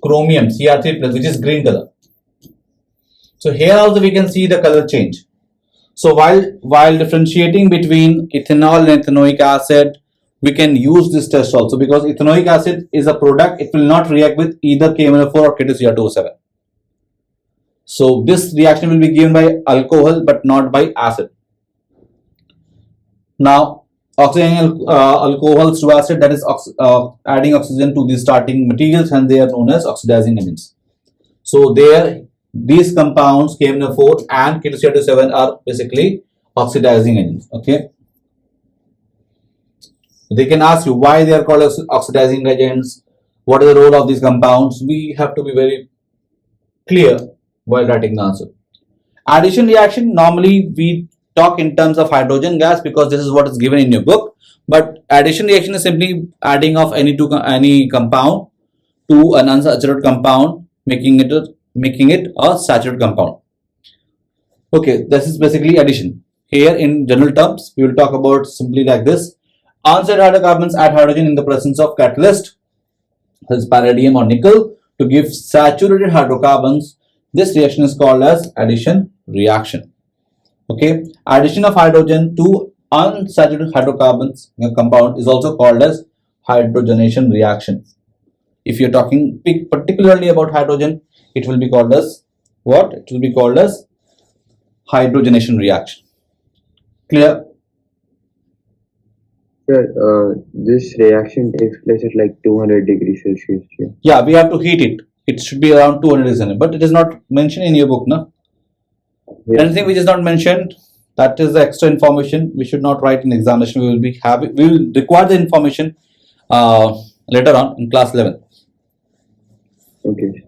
chromium Cr3 plus, which is green color. So here also we can see the color change. So while differentiating between ethanol and ethanoic acid, we can use this test also, because ethanoic acid is a product, it will not react with either KMnO4 or K2Cr2O7. So this reaction will be given by alcohol but not by acid. Now oxidizing alcohols to acid, that is adding oxygen to the starting materials, and they are known as oxidizing agents. So these compounds KMnO4 and K2Cr2O7 are basically oxidizing agents. Okay, they can ask you why they are called oxidizing agents, what is the role of these compounds. We have to be very clear while writing the answer. Addition reaction, normally we talk in terms of hydrogen gas because this is what is given in your book, but addition reaction is simply adding of any compound to an unsaturated compound, making it a saturated compound. Okay, this is basically addition. Here in general terms, we will talk about simply like this. Unsaturated hydrocarbons add hydrogen in the presence of catalyst, such as palladium or nickel, to give saturated hydrocarbons. This reaction is called as addition reaction. Okay, addition of hydrogen to unsaturated hydrocarbons compound is also called as hydrogenation reaction. If you're talking particularly about hydrogen, it will be called as what? It will be called as hydrogenation reaction. Clear? Sir, this reaction takes place at like 200 degrees Celsius. Yeah, we have to heat it. It should be around 200 degrees, but it is not mentioned in your book, no? Yeah. Anything which is not mentioned, that is the extra information. We should not write in examination. We will require the information later on in class 11. Okay.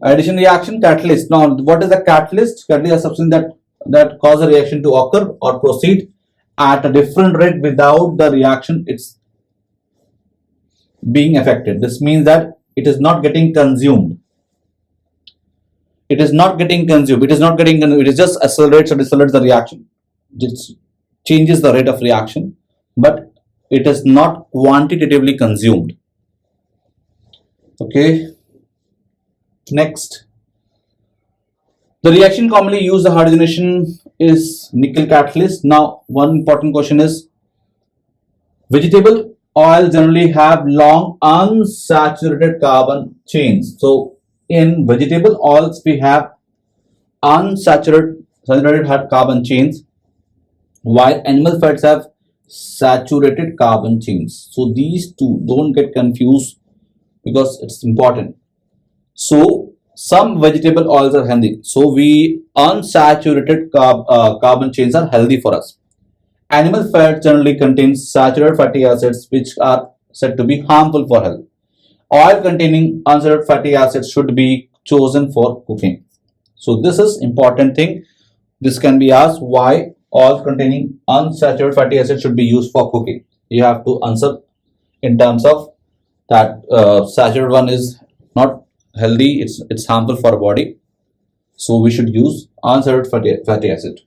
Addition reaction, catalyst. Now, what is a catalyst? Catalyst is a substance that causes a reaction to occur or proceed at a different rate without the reaction it's being affected. This means that it is not getting consumed. It is just accelerates or decelerates the reaction. It changes the rate of reaction, but it is not quantitatively consumed. Okay. Next, the reaction commonly used, the hydrogenation, is nickel catalyst. Now, one important question is, vegetable oils generally have long unsaturated carbon chains. So in vegetable oils we have unsaturated carbon chains, while animal fats have saturated carbon chains. So these two, don't get confused because it's important. So some vegetable oils are healthy. So unsaturated carbon chains are healthy for us. Animal fat generally contains saturated fatty acids, which are said to be harmful for health. Oil containing unsaturated fatty acids should be chosen for cooking. So this is important thing. This can be asked, why oil containing unsaturated fatty acids should be used for cooking. You have to answer in terms of that saturated one is not healthy, it's harmful for our body. So we should use unsaturated fatty acid.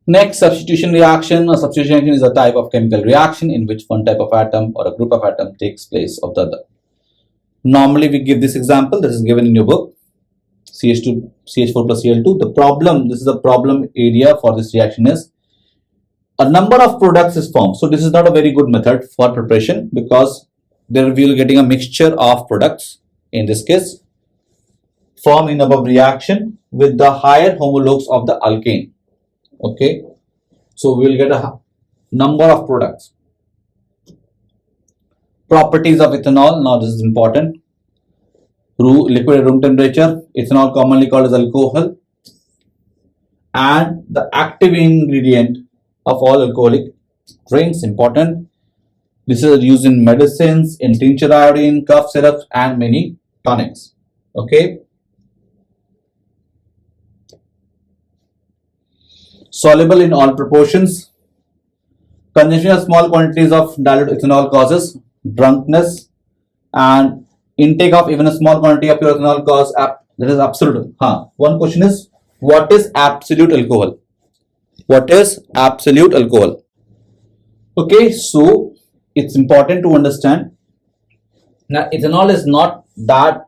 Next, substitution reaction. A substitution reaction is a type of chemical reaction in which one type of atom or a group of atom takes place of the other. Normally we give this example. This is given in your book. CH4 plus Cl2. The problem, this is the problem area for this reaction, is a number of products is formed. So this is not a very good method for preparation, because there we will getting a mixture of products, in this case formed in above reaction with the higher homologues of the alkane. Okay, so we will get a number of products. Properties of ethanol. Now this is important. liquid at room temperature. Ethanol commonly called as alcohol, and the active ingredient of all alcoholic drinks, important. This is used in medicines, in tincture iodine, cough syrups, and many tonics. Okay. Soluble in all proportions. Consumption of small quantities of dilute ethanol causes drunkenness, and intake of even a small quantity of pure ethanol cause that is absolute. One question is, what is absolute alcohol? What is absolute alcohol? Okay, so it's important to understand. Now, ethanol is not that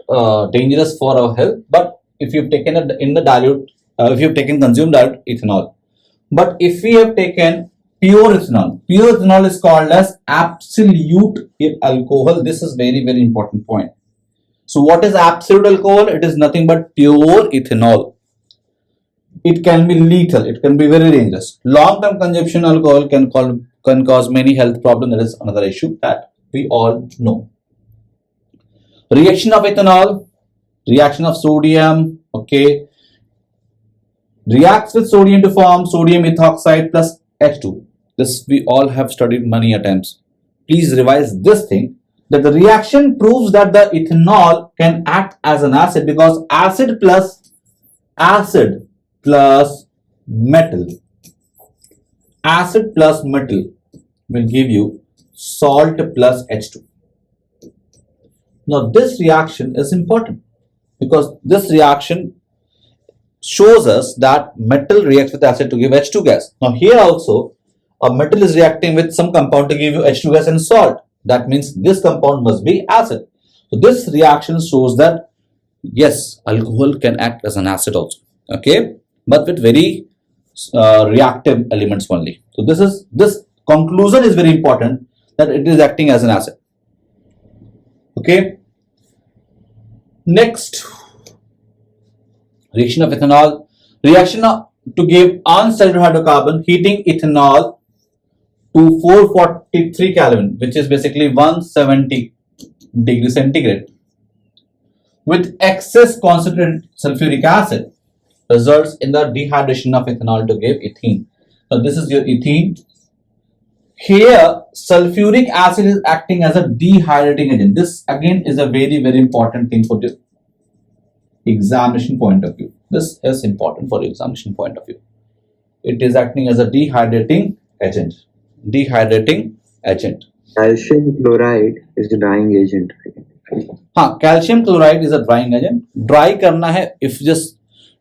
dangerous for our health, but if you've taken it in the dilute, if you've taken consumed dilute ethanol, but if we have taken pure ethanol is called as absolute alcohol. This is very, very important point. So what is absolute alcohol? It is nothing but pure ethanol. It can be lethal. It can be very dangerous. Long-term consumption alcohol can cause many health problems. That is another issue that we all know. Reaction of ethanol, reaction of sodium, okay, reacts with sodium to form sodium ethoxide plus H2. This we all have studied many times. Please revise this thing, that the reaction proves that the ethanol can act as an acid, because acid plus metal will give you salt plus H2. Now this reaction is important because this reaction shows us that metal reacts with acid to give H2 gas. Now here also a metal is reacting with some compound to give you H2 gas and salt. That means this compound must be acid. So this reaction shows that yes, alcohol can act as an acid also. Okay, but with very reactive elements only. So this conclusion is very important, that it is acting as an acid. Okay. Next, reaction of ethanol. Reaction to give unsaturated hydrocarbon, heating ethanol to 443 Kelvin, which is basically 170 degrees centigrade, with excess concentrated sulfuric acid, results in the dehydration of ethanol to give ethene. Now this is your ethene. Here sulfuric acid is acting as a dehydrating agent. This again is a very, very important thing for the examination point of view. This is important for examination point of view. It is acting as a dehydrating agent. Calcium chloride is a drying agent. Calcium chloride is a drying agent. Dry karna hai, if just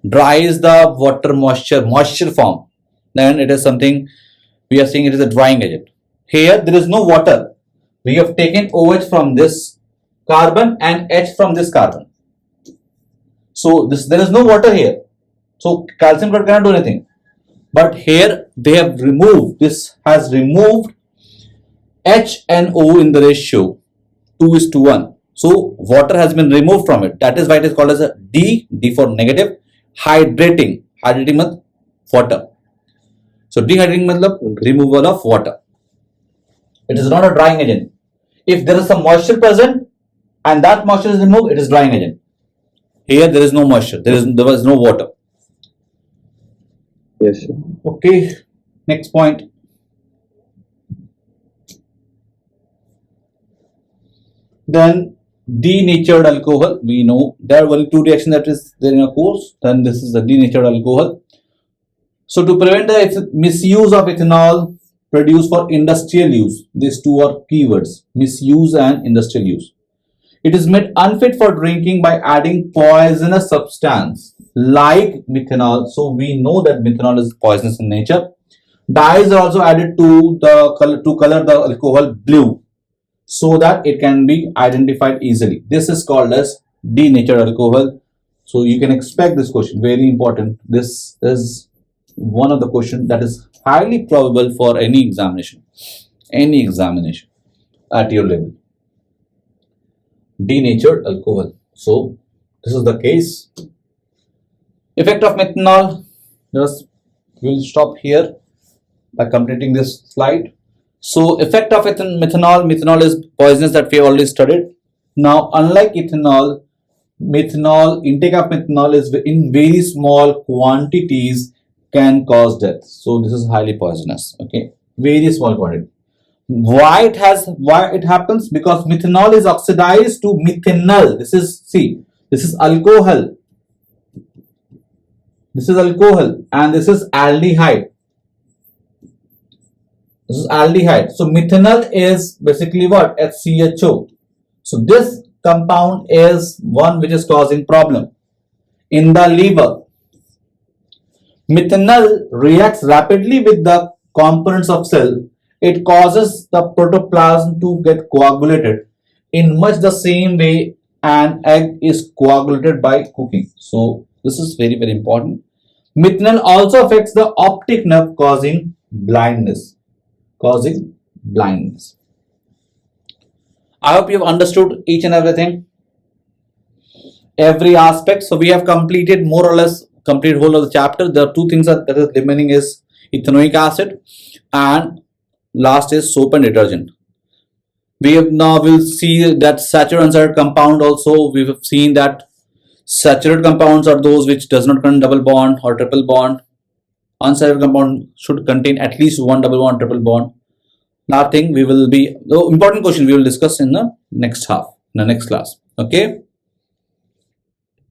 dries the water moisture form, then it is something we are saying it is a drying agent. Here there is no water. We have taken OH from this carbon and H from this carbon. So there is no water here. So calcium chloride cannot do anything. But here they have removed, this has removed H and O in the ratio 2:1. So water has been removed from it. That is why it is called as a D for negative, hydrating. Hydrating means water. So dehydrating means removal of water. It is not a drying agent. If there is some moisture present and that moisture is removed, it is drying agent. Here there is no moisture. There was no water. Yes, sir. Okay. Next point. Then denatured alcohol. We know there are only two reactions that is there in a course. Then this is the denatured alcohol. So to prevent the misuse of ethanol produced for industrial use, these two are keywords: misuse and industrial use. It is made unfit for drinking by adding poisonous substance like methanol. So we know that methanol is poisonous in nature. Dyes are also added to color the alcohol blue, so that it can be identified easily. This is called as denatured alcohol. So you can expect this question, very important. This is one of the questions that is highly probable for any examination at your level. Denatured alcohol. So this is the case. Effect of methanol. Just we'll stop here by completing this slide. So effect of methanol is poisonous, that we already studied. Now unlike ethanol, methanol, intake of methanol is in very small quantities can cause death. So this is highly poisonous. Okay, very small quantity. Why it happens? Because methanol is oxidized to methanol. This is alcohol. This is alcohol and this is aldehyde. This is aldehyde. So methanol is basically what? HCHO. So this compound is one which is causing problem in the liver. Methanol reacts rapidly with the components of cell. It causes the protoplasm to get coagulated in much the same way an egg is coagulated by cooking. So this is very, very important. Methanol also affects the optic nerve, causing blindness. I hope you've understood each and everything, every aspect. So we have completed more or less complete whole of the chapter. There are two things that is remaining is ethanoic acid and last is soap and detergent. We have now will see that saturated unsaturated compound also. We have seen that saturated compounds are those which does not contain double bond or triple bond. Unsaturated compound should contain at least one double bond, triple bond. Nothing we will be the important question we will discuss in the next half, in the next class. Okay.